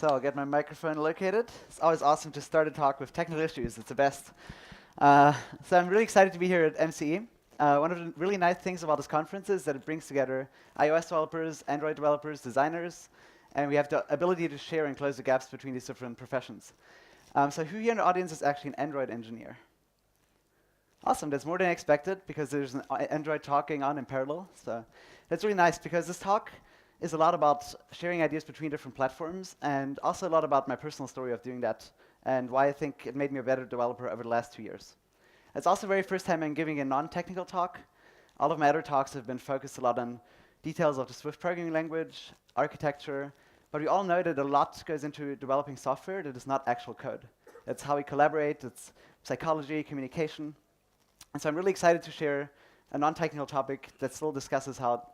So I'll get my microphone located. It's always awesome to start a talk with technical issues. It's the best. So I'm really excited to be here at MCE. One of the really nice things about this conference is that it brings together iOS developers, Android developers, designers, and we have the ability to share and close the gaps between these different professions. So who here in the audience is actually an Android engineer? Awesome, that's more than I expected because there's an Android talk going on in parallel. So that's really nice because this talk is a lot about sharing ideas between different platforms and also a lot about my personal story of doing that and why I think it made me a better developer over the last 2 years. It's also the very first time I'm giving a non-technical talk. All of my other talks have been focused a lot on details of the Swift programming language, architecture, but we all know that a lot goes into developing software that is not actual code. It's how we collaborate, it's psychology, communication. And so I'm really excited to share a non-technical topic that still discusses how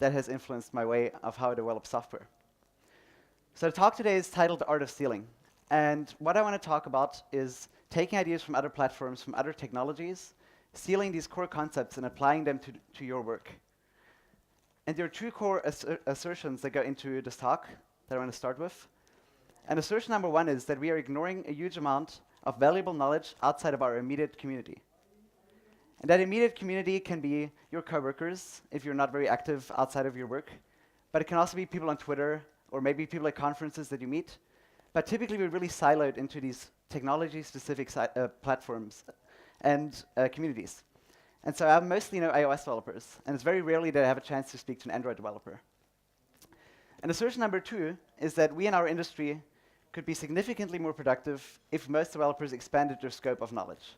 that has influenced my way of how I develop software. So the talk today is titled The Art of Stealing. And what I want to talk about is taking ideas from other platforms, from other technologies, stealing these core concepts and applying them to your work. And there are two core assertions that go into this talk that I want to start with. And assertion number one is that we are ignoring a huge amount of valuable knowledge outside of our immediate community. And that immediate community can be your coworkers, if you're not very active outside of your work. But it can also be people on Twitter, or maybe people at conferences that you meet. But typically, we're really siloed into these technology-specific platforms and communities. And so I mostly know iOS developers. And it's very rarely that I have a chance to speak to an Android developer. And assertion number two is that we in our industry could be significantly more productive if most developers expanded their scope of knowledge.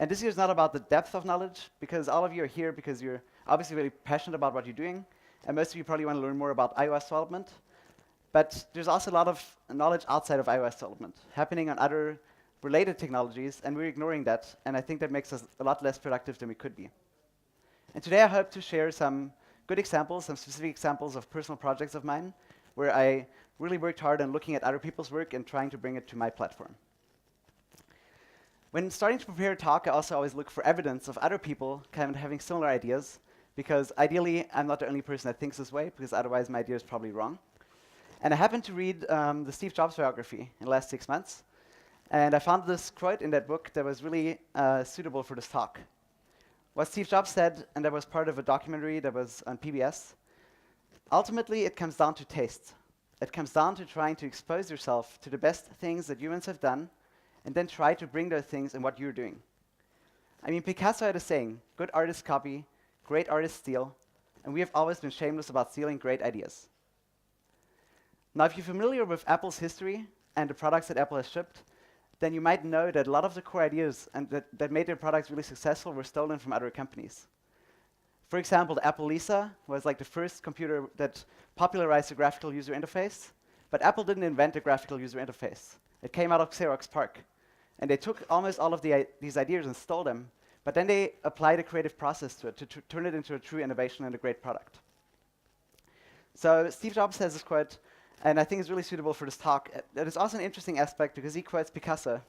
And this here is not about the depth of knowledge, because all of you are here because you're obviously really passionate about what you're doing, and most of you probably want to learn more about iOS development. But there's also a lot of knowledge outside of iOS development happening on other related technologies, and we're ignoring that, and I think that makes us a lot less productive than we could be. And today I hope to share some good examples, some specific examples of personal projects of mine, where I really worked hard on looking at other people's work and trying to bring it to my platform. When starting to prepare a talk, I also always look for evidence of other people kind of having similar ideas, because ideally, I'm not the only person that thinks this way, because otherwise my idea is probably wrong. And I happened to read the Steve Jobs biography in the last 6 months, and I found this quote in that book that was really suitable for this talk. What Steve Jobs said, and that was part of a documentary that was on PBS, ultimately it comes down to taste. It comes down to trying to expose yourself to the best things that humans have done, and then try to bring those things in what you're doing. I mean, Picasso had a saying, good artists copy, great artists steal, and we have always been shameless about stealing great ideas. Now, if you're familiar with Apple's history and the products that Apple has shipped, then you might know that a lot of the core ideas and that made their products really successful were stolen from other companies. For example, the Apple Lisa was like the first computer that popularized the graphical user interface, but Apple didn't invent the graphical user interface. It came out of Xerox PARC. And they took almost all of these ideas and stole them, but then they applied a creative process to it to turn it into a true innovation and a great product. So Steve Jobs has this quote, and I think it's really suitable for this talk. That is also an interesting aspect because he quotes Picasso,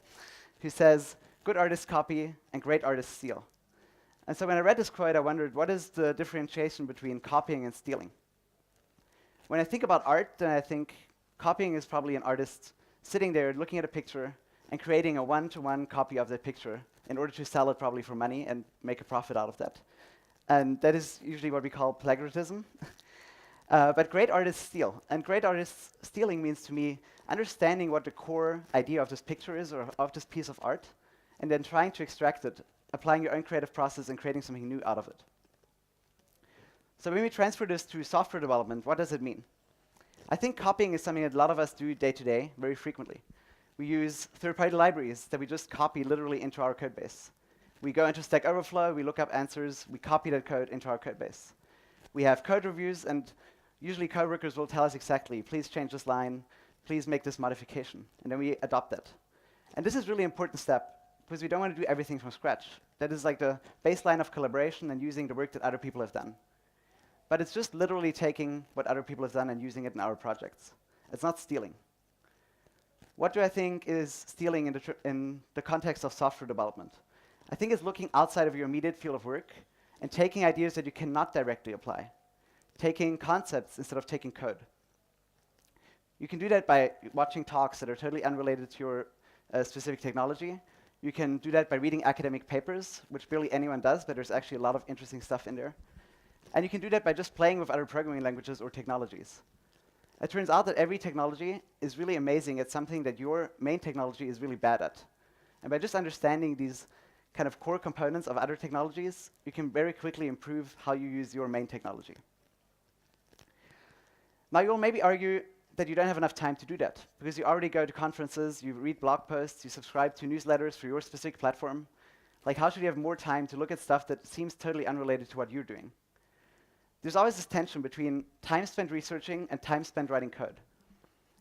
who says, good artists copy and great artists steal. And so when I read this quote, I wondered, what is the differentiation between copying and stealing? When I think about art, then I think copying is probably an artist sitting there looking at a picture and creating a one-to-one copy of that picture in order to sell it probably for money and make a profit out of that. And that is usually what we call plagiarism. But great artists steal. And great artists stealing means to me understanding what the core idea of this picture is or of this piece of art, and then trying to extract it, applying your own creative process and creating something new out of it. So when we transfer this to software development, what does it mean? I think copying is something that a lot of us do day to day very frequently. We use third-party libraries that we just copy literally into our code base. We go into Stack Overflow, we look up answers, we copy that code into our code base. We have code reviews, and usually coworkers will tell us exactly, please change this line, please make this modification, and then we adopt that. And this is a really important step, because we don't want to do everything from scratch. That is like the baseline of collaboration and using the work that other people have done. But it's just literally taking what other people have done and using it in our projects. It's not stealing. What do I think is stealing in the context of software development? I think it's looking outside of your immediate field of work and taking ideas that you cannot directly apply, taking concepts instead of taking code. You can do that by watching talks that are totally unrelated to your specific technology. You can do that by reading academic papers, which barely anyone does, but there's actually a lot of interesting stuff in there. And you can do that by just playing with other programming languages or technologies. It turns out that every technology is really amazing at something that your main technology is really bad at. And by just understanding these kind of core components of other technologies, you can very quickly improve how you use your main technology. Now, you will maybe argue that you don't have enough time to do that, because you already go to conferences, you read blog posts, you subscribe to newsletters for your specific platform. Like, how should you have more time to look at stuff that seems totally unrelated to what you're doing? There's always this tension between time spent researching and time spent writing code.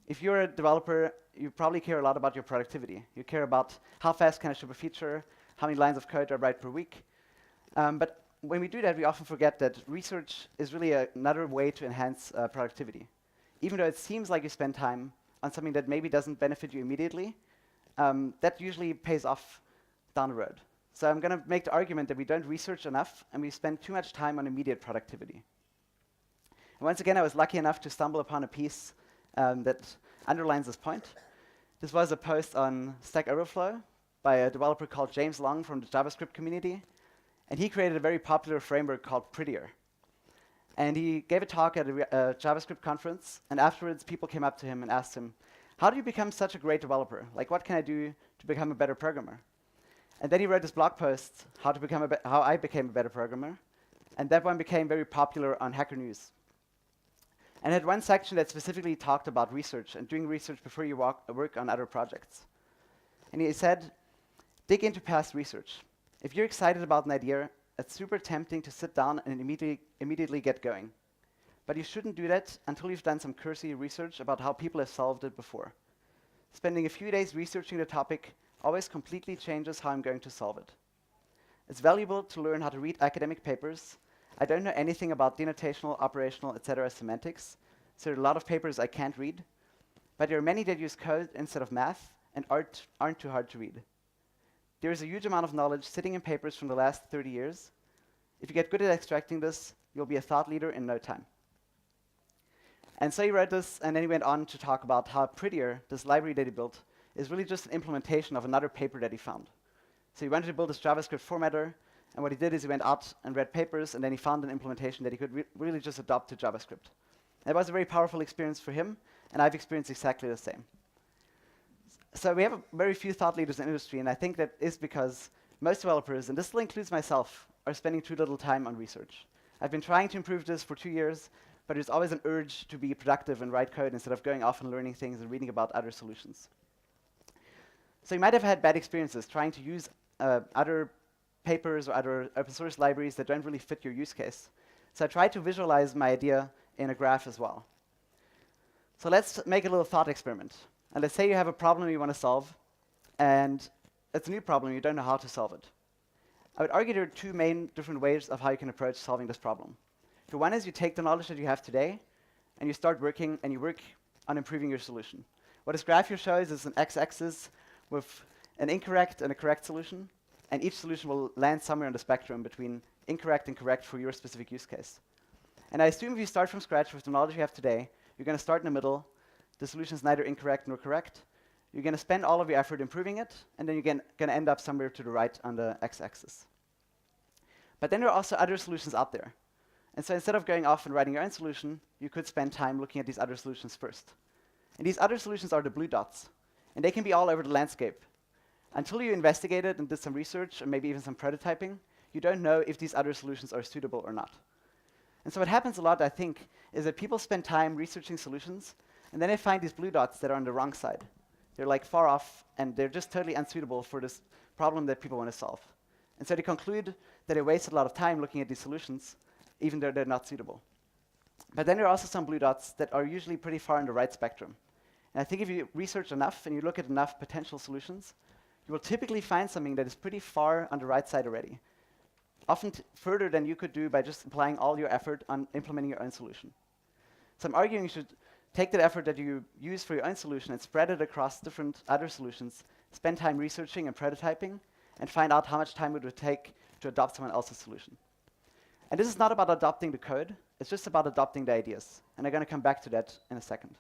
If you're a developer, you probably care a lot about your productivity. You care about how fast can I ship a feature, how many lines of code do I write per week. But when we do that, we often forget that research is really another way to enhance productivity. Even though it seems like you spend time on something that maybe doesn't benefit you immediately, that usually pays off down the road. So I'm going to make the argument that we don't research enough and we spend too much time on immediate productivity. And once again, I was lucky enough to stumble upon a piece that underlines this point. This was a post on Stack Overflow by a developer called James Long from the JavaScript community. And he created a very popular framework called Prettier. And he gave a talk at a JavaScript conference, and afterwards people came up to him and asked him, how do you become such a great developer? Like, what can I do to become a better programmer? And then he wrote this blog post, how I became a better programmer, and that one became very popular on Hacker News. And it had one section that specifically talked about research and doing research before you work on other projects. And he said, dig into past research. If you're excited about an idea, it's super tempting to sit down and immediately get going. But you shouldn't do that until you've done some cursory research about how people have solved it before. Spending a few days researching the topic always completely changes how I'm going to solve it. It's valuable to learn how to read academic papers. I don't know anything about denotational, operational, etc. semantics, so there are a lot of papers I can't read. But there are many that use code instead of math and aren't too hard to read. There is a huge amount of knowledge sitting in papers from the last 30 years. If you get good at extracting this, you'll be a thought leader in no time. And so he wrote this, and then he went on to talk about how Prettier, this library that he built, is really just an implementation of another paper that he found. So he wanted to build this JavaScript formatter, and what he did is he went out and read papers, and then he found an implementation that he could really just adopt to JavaScript. And it was a very powerful experience for him, and I've experienced exactly the same. So we have very few thought leaders in the industry, and I think that is because most developers, and this still includes myself, are spending too little time on research. I've been trying to improve this for 2 years, but there's always an urge to be productive and write code instead of going off and learning things and reading about other solutions. So you might have had bad experiences trying to use other papers or other open source libraries that don't really fit your use case. So I tried to visualize my idea in a graph as well. So let's make a little thought experiment. And let's say you have a problem you want to solve, and it's a new problem, you don't know how to solve it. I would argue there are two main different ways of how you can approach solving this problem. The one is you take the knowledge that you have today, and you start working, and you work on improving your solution. What this graph here shows is an x-axis with an incorrect and a correct solution, and each solution will land somewhere on the spectrum between incorrect and correct for your specific use case. And I assume if you start from scratch with the knowledge you have today, you're going to start in the middle. The solution is neither incorrect nor correct. You're going to spend all of your effort improving it, and then you're going to end up somewhere to the right on the x-axis. But then there are also other solutions out there. And so instead of going off and writing your own solution, you could spend time looking at these other solutions first. And these other solutions are the blue dots. And they can be all over the landscape. Until you investigated and did some research, and maybe even some prototyping, you don't know if these other solutions are suitable or not. And so what happens a lot, I think, is that people spend time researching solutions, and then they find these blue dots that are on the wrong side. They're like far off, and they're just totally unsuitable for this problem that people want to solve. And so they conclude that they wasted a lot of time looking at these solutions, even though they're not suitable. But then there are also some blue dots that are usually pretty far on the right spectrum. And I think if you research enough and you look at enough potential solutions, you will typically find something that is pretty far on the right side already, often further than you could do by just applying all your effort on implementing your own solution. So I'm arguing you should take that effort that you use for your own solution and spread it across different other solutions, spend time researching and prototyping, and find out how much time it would take to adopt someone else's solution. And this is not about adopting the code, it's just about adopting the ideas. And I'm going to come back to that in a second.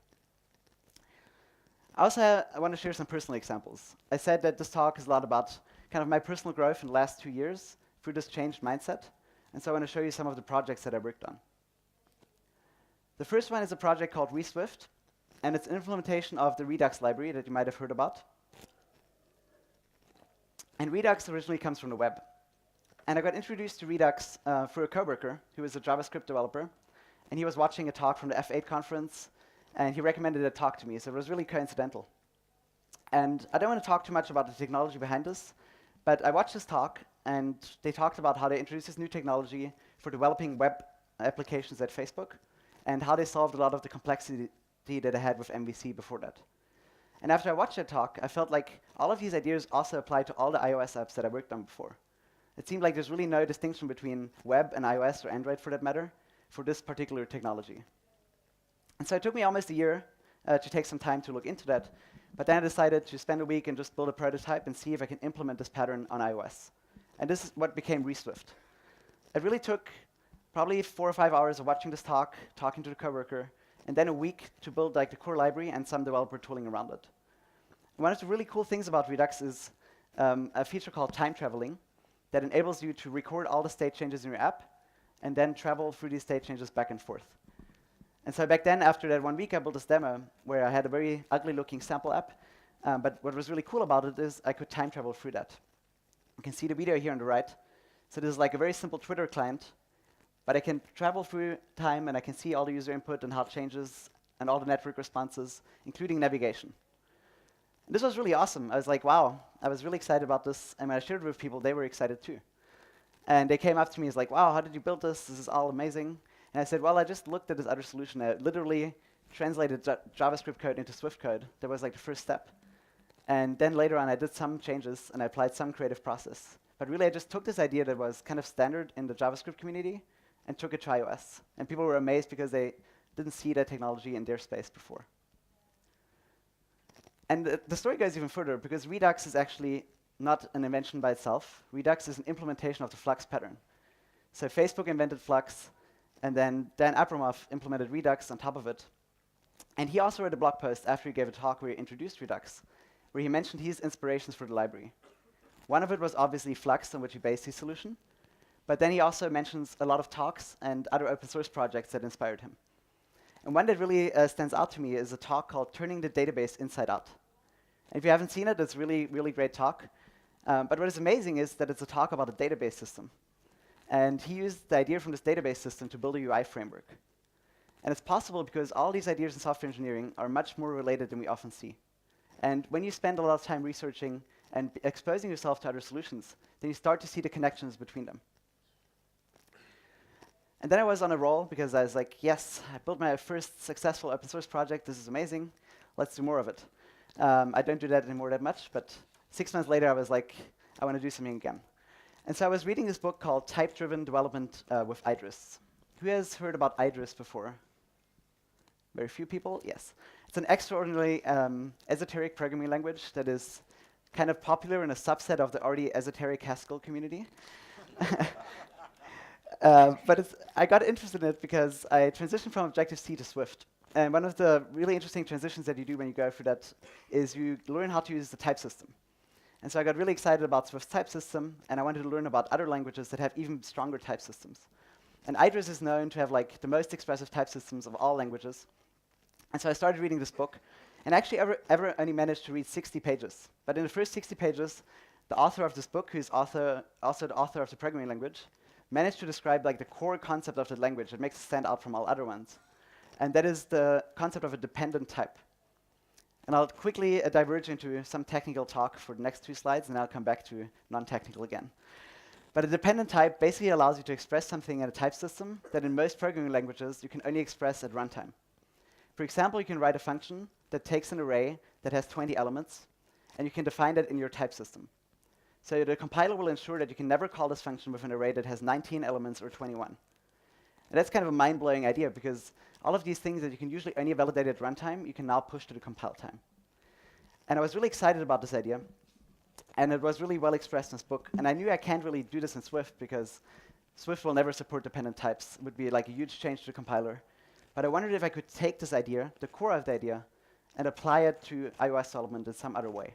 I want to share some personal examples. I said that this talk is a lot about kind of my personal growth in the last 2 years through this changed mindset. And so I want to show you some of the projects that I worked on. The first one is a project called ReSwift, and it's an implementation of the Redux library that you might have heard about. And Redux originally comes from the web. And I got introduced to Redux through a coworker who is a JavaScript developer, and he was watching a talk from the F8 conference, and he recommended a talk to me, so it was really coincidental. And I don't want to talk too much about the technology behind this, but I watched this talk, and they talked about how they introduced this new technology for developing web applications at Facebook, and how they solved a lot of the complexity that I had with MVC before that. And after I watched that talk, I felt like all of these ideas also apply to all the iOS apps that I worked on before. It seemed like there's really no distinction between web and iOS or Android for that matter for this particular technology. And so it took me almost a year to take some time to look into that, but then I decided to spend a week and just build a prototype and see if I can implement this pattern on iOS. And this is what became ReSwift. It really took probably 4 or 5 hours of watching this talk, talking to the coworker, and then a week to build like the core library and some developer tooling around it. And one of the really cool things about Redux is a feature called time traveling that enables you to record all the state changes in your app and then travel through these state changes back and forth. And so back then, after that 1 week, I built this demo where I had a very ugly-looking sample app. But what was really cool about it is I could time travel through that. You can see the video here on the right. So this is like a very simple Twitter client, but I can travel through time, and I can see all the user input and how it changes, and all the network responses, including navigation. And this was really awesome. I was like, wow, I was really excited about this. And when I shared it with people, they were excited too. And they came up to me, like, wow, how did you build this? This is all amazing. And I said, well, I just looked at this other solution. I literally translated JavaScript code into Swift code. That was like the first step. And then later on, I did some changes, and I applied some creative process. But really, I just took this idea that was kind of standard in the JavaScript community and took it to iOS. And people were amazed because they didn't see that technology in their space before. And the story goes even further, because Redux is actually not an invention by itself. Redux is an implementation of the Flux pattern. So Facebook invented Flux, and then Dan Abramov implemented Redux on top of it. And he also wrote a blog post after he gave a talk where he introduced Redux, where he mentioned his inspirations for the library. One of it was obviously Flux, on which he based his solution. But then he also mentions a lot of talks and other open source projects that inspired him. And one that really stands out to me is a talk called Turning the Database Inside Out. And if you haven't seen it, it's a really, really great talk. But what is amazing is that it's a talk about a database system. And he used the idea from this database system to build a UI framework. And it's possible because all these ideas in software engineering are much more related than we often see. And when you spend a lot of time researching and exposing yourself to other solutions, then you start to see the connections between them. And then I was on a roll because I was like, yes, I built my first successful open source project. This is amazing. Let's do more of it. I don't do that anymore that much, but 6 months later, I was like, I want to do something again. And so I was reading this book called Type-Driven Development with Idris. Who has heard about Idris before? Very few people? Yes. It's an extraordinarily esoteric programming language that is kind of popular in a subset of the already esoteric Haskell community. But I got interested in it because I transitioned from Objective-C to Swift. And one of the really interesting transitions that you do when you go through that is you learn how to use the type system. And so I got really excited about Swift's type system, and I wanted to learn about other languages that have even stronger type systems. And Idris is known to have like the most expressive type systems of all languages. And so I started reading this book, and actually ever only managed to read 60 pages. But in the first 60 pages, the author of this book, who's also the author of the programming language, managed to describe like the core concept of the language that makes it stand out from all other ones. And that is the concept of a dependent type. And I'll quickly diverge into some technical talk for the next 2 slides, and I'll come back to non-technical again. But a dependent type basically allows you to express something in a type system that in most programming languages you can only express at runtime. For example, you can write a function that takes an array that has 20 elements, and you can define that in your type system. So the compiler will ensure that you can never call this function with an array that has 19 elements or 21. And that's kind of a mind-blowing idea, because all of these things that you can usually only validate at runtime, you can now push to the compile time. And I was really excited about this idea, and it was really well expressed in this book. And I knew I can't really do this in Swift, because Swift will never support dependent types. It would be like a huge change to the compiler. But I wondered if I could take this idea, the core of the idea, and apply it to iOS development in some other way.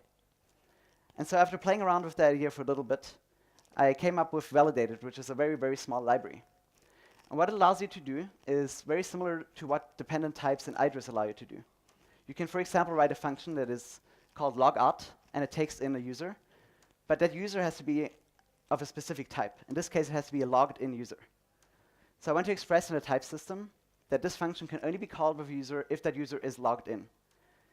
And so after playing around with the idea for a little bit, I came up with Validated, which is a very, very small library. And what it allows you to do is very similar to what dependent types in Idris allow you to do. You can, for example, write a function that is called logout, and it takes in a user. But that user has to be of a specific type. In this case, it has to be a logged-in user. So I want to express in a type system that this function can only be called with a user if that user is logged in.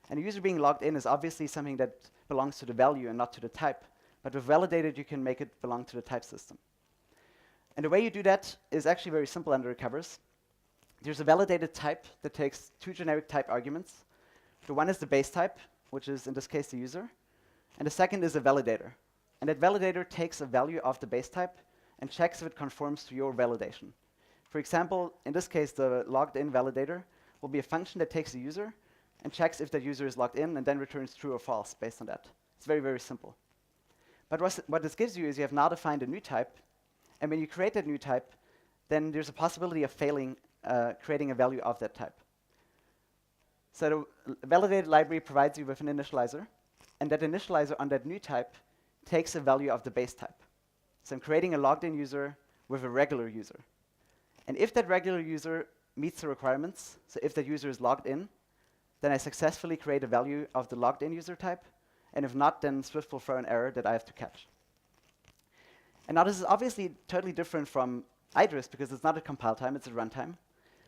And a user being logged in is obviously something that belongs to the value and not to the type. But with Validated, you can make it belong to the type system. And the way you do that is actually very simple under the covers. There's a validated type that takes two generic type arguments. The one is the base type, which is, in this case, the user. And the second is a validator. And that validator takes a value of the base type and checks if it conforms to your validation. For example, in this case, the logged-in validator will be a function that takes the user and checks if that user is logged in and then returns true or false based on that. It's very, very simple. But what this gives you is you have now defined a new type. And when you create that new type, then there's a possibility of failing creating a value of that type. So the validated library provides you with an initializer. And that initializer on that new type takes a value of the base type. So I'm creating a logged-in user with a regular user. And if that regular user meets the requirements, so if that user is logged in, then I successfully create a value of the logged-in user type. And if not, then Swift will throw an error that I have to catch. And now this is obviously totally different from Idris because it's not a compile time, it's a runtime.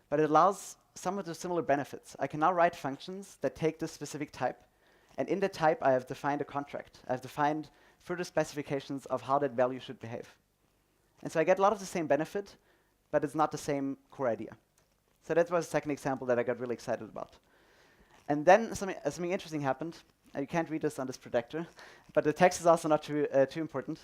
But it allows some of the similar benefits. I can now write functions that take this specific type. And in that type, I have defined a contract. I've defined further specifications of how that value should behave. And so I get a lot of the same benefit, but it's not the same core idea. So that was the second example that I got really excited about. And then something interesting happened. You can't read this on this projector, but the text is also not too important.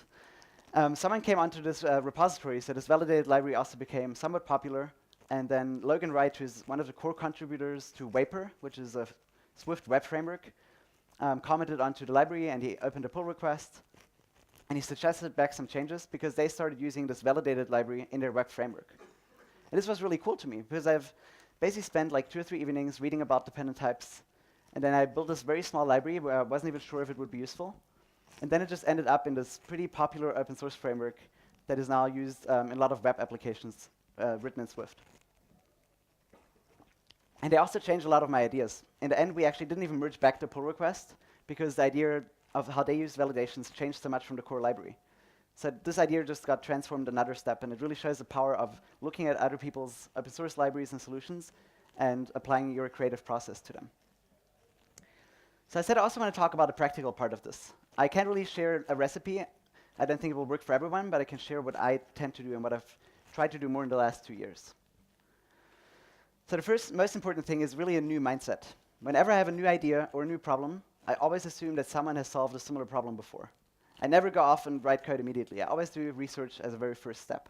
Someone came onto this repository, so this validated library also became somewhat popular. And then Logan Wright, who's one of the core contributors to Vapor, which is a Swift web framework, commented onto the library, and he opened a pull request. And he suggested back some changes because they started using this validated library in their web framework. And this was really cool to me because I've basically spent like 2 or 3 evenings reading about dependent types. And then I built this very small library where I wasn't even sure if it would be useful. And then it just ended up in this pretty popular open source framework that is now used in a lot of web applications written in Swift. And they also changed a lot of my ideas. In the end, we actually didn't even merge back the pull request because the idea of how they use validations changed so much from the core library. So this idea just got transformed another step, and it really shows the power of looking at other people's open source libraries and solutions and applying your creative process to them. So I said I also want to talk about the practical part of this. I can't really share a recipe. I don't think it will work for everyone, but I can share what I tend to do and what I've tried to do more in the last 2 years. So the first, most important thing is really a new mindset. Whenever I have a new idea or a new problem, I always assume that someone has solved a similar problem before. I never go off and write code immediately. I always do research as a very first step.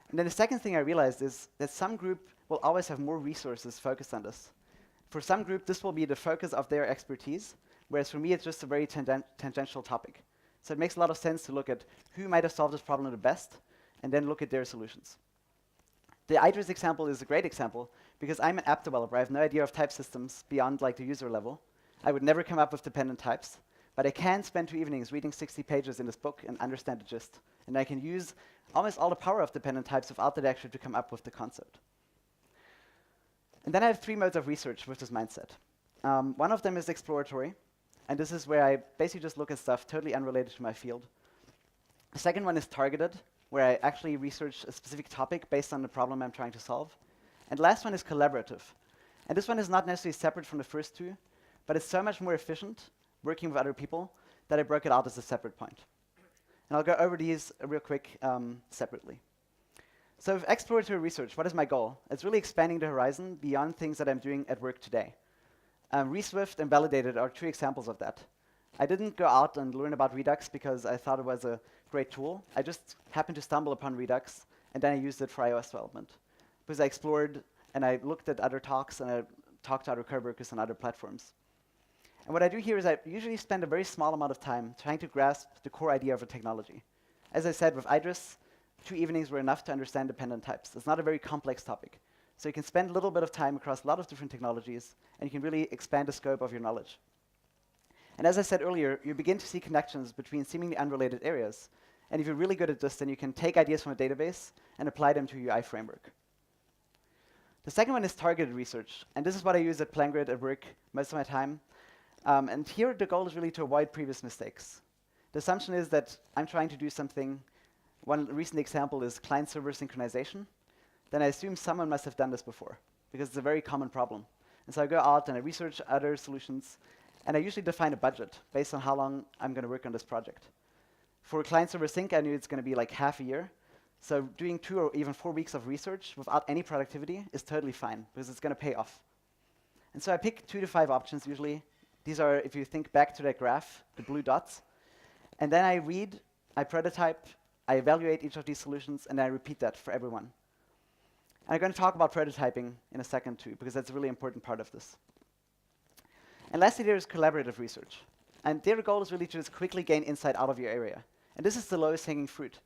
And then the second thing I realized is that some group will always have more resources focused on this. For some group, this will be the focus of their expertise, whereas for me, it's just a very tangential topic. So it makes a lot of sense to look at who might have solved this problem the best, and then look at their solutions. The Idris example is a great example, because I'm an app developer. I have no idea of type systems beyond like the user level. I would never come up with dependent types, but I can spend 2 evenings reading 60 pages in this book and understand the gist. And I can use almost all the power of dependent types without that actually to come up with the concept. And then I have 3 modes of research with this mindset. One of them is exploratory, and this is where I basically just look at stuff totally unrelated to my field. The second one is targeted, where I actually research a specific topic based on the problem I'm trying to solve. And the last one is collaborative. And this one is not necessarily separate from the first 2, but it's so much more efficient working with other people that I broke it out as a separate point. And I'll go over these real quick separately. So with exploratory research, what is my goal? It's really expanding the horizon beyond things that I'm doing at work today. ReSwift and Validated are 2 examples of that. I didn't go out and learn about Redux because I thought it was a great tool. I just happened to stumble upon Redux, and then I used it for iOS development. Because I explored, and I looked at other talks, and I talked to other coworkers on other platforms. And what I do here is I usually spend a very small amount of time trying to grasp the core idea of a technology. As I said, with Idris, 2 evenings were enough to understand dependent types. It's not a very complex topic. So you can spend a little bit of time across a lot of different technologies, and you can really expand the scope of your knowledge. And as I said earlier, you begin to see connections between seemingly unrelated areas. And if you're really good at this, then you can take ideas from a database and apply them to your UI framework. The second one is targeted research. And this is what I use at PlanGrid at work most of my time. And here the goal is really to avoid previous mistakes. The assumption is that I'm trying to do something. One recent example is client-server synchronization. Then I assume someone must have done this before, because it's a very common problem. And so I go out and I research other solutions, and I usually define a budget based on how long I'm going to work on this project. For client-server sync, I knew it's going to be like half a year. So doing 2 or even 4 weeks of research without any productivity is totally fine, because it's going to pay off. And so I pick 2 to 5 options usually. These are, if you think back to that graph, the blue dots. And then I read, I prototype, I evaluate each of these solutions, and I repeat that for everyone. And I'm going to talk about prototyping in a second too, because that's a really important part of this. And lastly, there is collaborative research. And their goal is really to just quickly gain insight out of your area. And this is the lowest hanging fruit.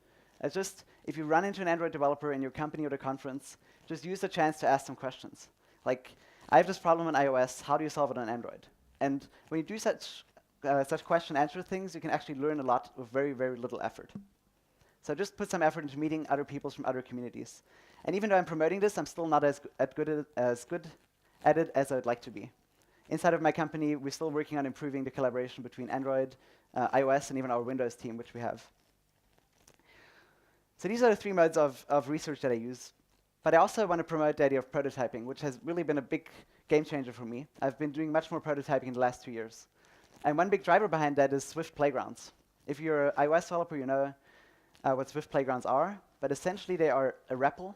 It's just, if you run into an Android developer in your company or the conference, just use the chance to ask some questions. Like, I have this problem on iOS, how do you solve it on Android? And when you do such question-answer things, you can actually learn a lot with very, very little effort. So just put some effort into meeting other people from other communities. And even though I'm promoting this, I'm still not as good at it as I'd like to be. Inside of my company, we're still working on improving the collaboration between Android, iOS, and even our Windows team, which we have. So these are the 3 modes of research that I use. But I also want to promote the idea of prototyping, which has really been a big game changer for me. I've been doing much more prototyping in the last 2 years. And one big driver behind that is Swift Playgrounds. If you're an iOS developer, you know what Swift Playgrounds are. But essentially, they are a REPL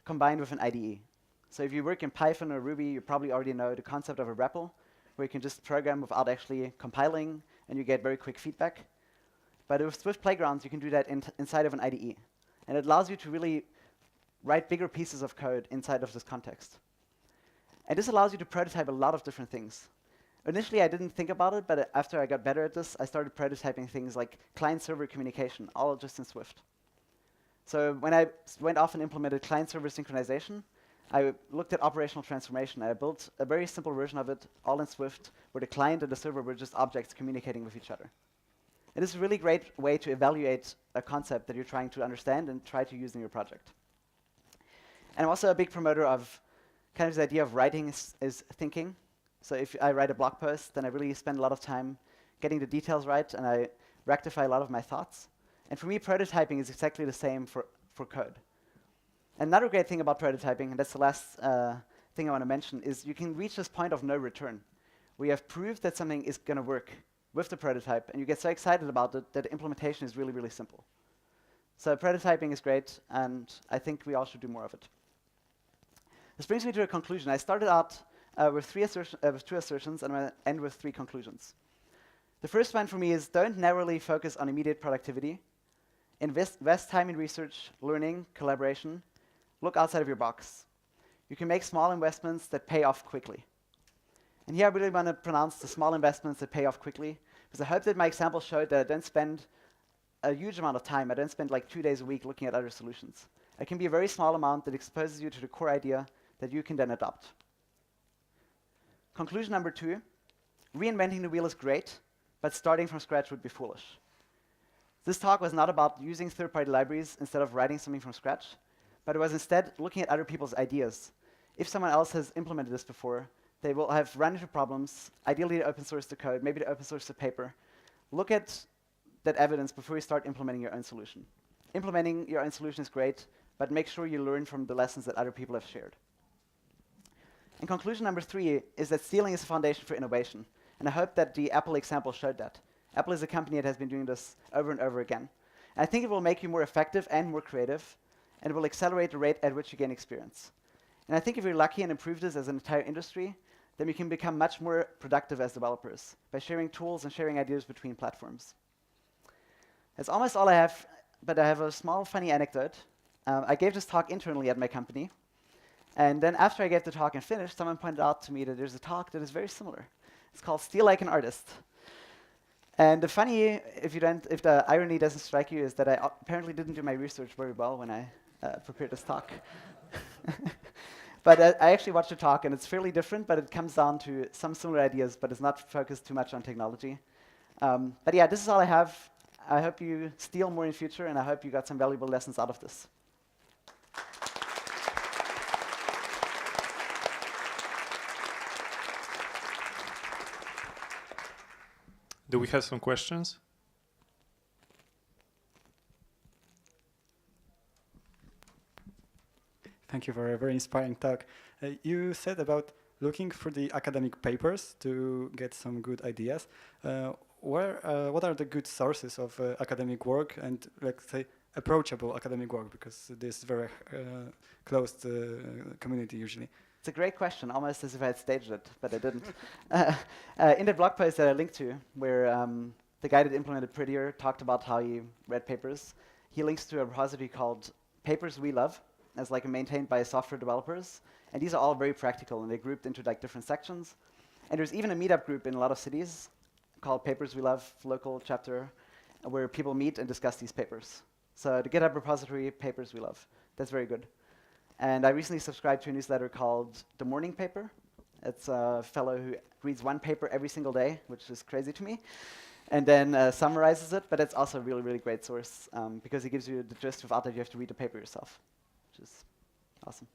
combined with an IDE. So if you work in Python or Ruby, you probably already know the concept of a REPL, where you can just program without actually compiling, and you get very quick feedback. But with Swift Playgrounds, you can do that inside of an IDE. And it allows you to really write bigger pieces of code inside of this context. And this allows you to prototype a lot of different things. Initially, I didn't think about it, but after I got better at this, I started prototyping things like client-server communication, all just in Swift. So when I went off and implemented client-server synchronization, I looked at operational transformation. I built a very simple version of it, all in Swift, where the client and the server were just objects communicating with each other. It is a really great way to evaluate a concept that you're trying to understand and try to use in your project. And I'm also a big promoter of kind of the idea of writing is thinking. So if I write a blog post, then I really spend a lot of time getting the details right, and I rectify a lot of my thoughts. And for me, prototyping is exactly the same for code. Another great thing about prototyping, and that's the last thing I want to mention, is you can reach this point of no return. We have proved that something is going to work with the prototype, and you get so excited about it that the implementation is really, really simple. So prototyping is great, and I think we all should do more of it. This brings me to a conclusion. I started out with 2 assertions, and I'm going to end with 3 conclusions. The first one for me is don't narrowly focus on immediate productivity. Invest time in research, learning, collaboration. Look outside of your box. You can make small investments that pay off quickly. And here I really want to pronounce the small investments that pay off quickly, because I hope that my example showed that I don't spend a huge amount of time. I don't spend like 2 days a week looking at other solutions. It can be a very small amount that exposes you to the core idea that you can then adopt. Conclusion number 2, reinventing the wheel is great, but starting from scratch would be foolish. This talk was not about using third-party libraries instead of writing something from scratch, but it was instead looking at other people's ideas. If someone else has implemented this before, they will have run into problems. Ideally, they open source the code, maybe they open source the paper. Look at that evidence before you start implementing your own solution. Implementing your own solution is great, but make sure you learn from the lessons that other people have shared. And conclusion number 3 is that stealing is a foundation for innovation. And I hope that the Apple example showed that. Apple is a company that has been doing this over and over again. And I think it will make you more effective and more creative, and it will accelerate the rate at which you gain experience. And I think if you're lucky and improve this as an entire industry, then we can become much more productive as developers by sharing tools and sharing ideas between platforms. That's almost all I have, but I have a small funny anecdote. I gave this talk internally at my company. And then after I gave the talk and finished, someone pointed out to me that there's a talk that is very similar. It's called Steal Like an Artist. And the funny, if the irony doesn't strike you, is that I apparently didn't do my research very well when I prepared this talk. But I actually watched a talk, and it's fairly different, but it comes down to some similar ideas, but it's not focused too much on technology. But yeah, this is all I have. I hope you steal more in future, and I hope you got some valuable lessons out of this. Do we have some questions? Thank you for a very inspiring talk. You said about looking for the academic papers to get some good ideas. What are the good sources of academic work and, let's say, approachable academic work? Because this is very closed community usually. It's a great question, almost as if I had staged it, but I didn't. In the blog post that I linked to, where the guy that implemented Prettier talked about how he read papers, he links to a repository called Papers We Love, as like maintained by software developers. And these are all very practical, and they're grouped into like different sections. And there's even a meetup group in a lot of cities called Papers We Love, local chapter, where people meet and discuss these papers. So the GitHub repository, Papers We Love. That's very good. And I recently subscribed to a newsletter called The Morning Paper. It's a fellow who reads one paper every single day, which is crazy to me, and then summarizes it. But it's also a really, really great source because it gives you the gist without that you have to read the paper yourself, which is awesome.